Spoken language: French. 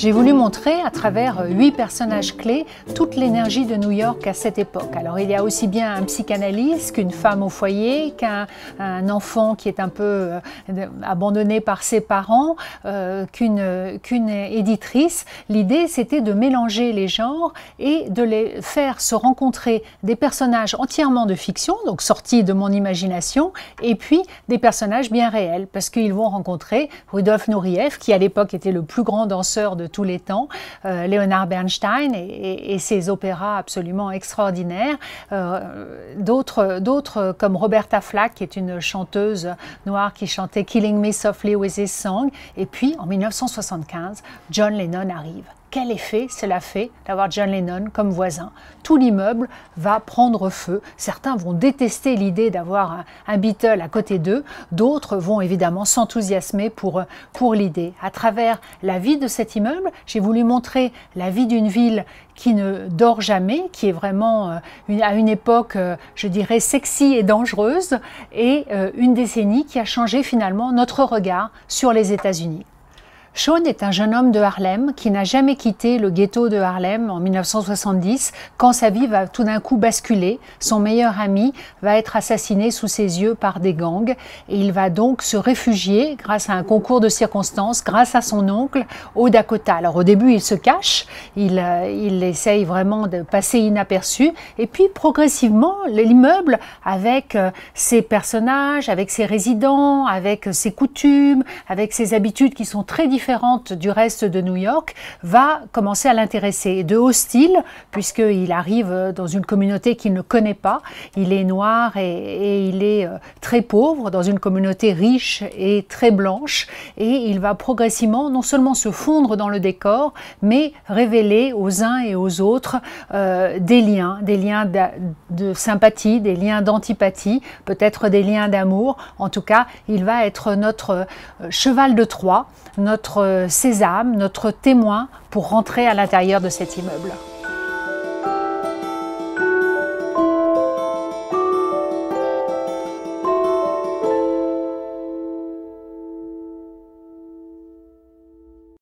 J'ai voulu montrer à travers 8 personnages clés toute l'énergie de New York à cette époque. Alors il y a aussi bien un psychanalyste qu'une femme au foyer, qu'un enfant qui est un peu abandonné par ses parents, qu'une éditrice. L'idée c'était de mélanger les genres et de les faire se rencontrer des personnages entièrement de fiction, donc sortis de mon imagination, et puis des personnages bien réels, parce qu'ils vont rencontrer Rudolf Nureyev, qui à l'époque était le plus grand danseur de tous les temps, Leonard Bernstein et ses opéras absolument extraordinaires, d'autres comme Roberta Flack, qui est une chanteuse noire qui chantait Killing Me Softly with His Song, et puis en 1975, John Lennon arrive. Quel effet cela fait d'avoir John Lennon comme voisin? Tout l'immeuble va prendre feu. Certains vont détester l'idée d'avoir un Beatle à côté d'eux. D'autres vont évidemment s'enthousiasmer pour l'idée. À travers la vie de cet immeuble, j'ai voulu montrer la vie d'une ville qui ne dort jamais, qui est vraiment à une époque, je dirais, sexy et dangereuse, et une décennie qui a changé finalement notre regard sur les États-Unis. Sean est un jeune homme de Harlem qui n'a jamais quitté le ghetto de Harlem en 1970 quand sa vie va tout d'un coup basculer. Son meilleur ami va être assassiné sous ses yeux par des gangs et il va donc se réfugier grâce à un concours de circonstances, grâce à son oncle au Dakota. Alors au début il se cache, il essaye vraiment de passer inaperçu et puis progressivement l'immeuble avec ses personnages, avec ses résidents, avec ses coutumes, avec ses habitudes qui sont très différentes du reste de New York, va commencer à l'intéresser. De hostile, puisqu'il arrive dans une communauté qu'il ne connaît pas, il est noir et il est très pauvre, dans une communauté riche et très blanche, et il va progressivement non seulement se fondre dans le décor, mais révéler aux uns et aux autres des liens de sympathie, des liens d'antipathie, peut-être des liens d'amour. En tout cas, il va être notre cheval de Troie, notre sésame, notre témoin pour rentrer à l'intérieur de cet immeuble.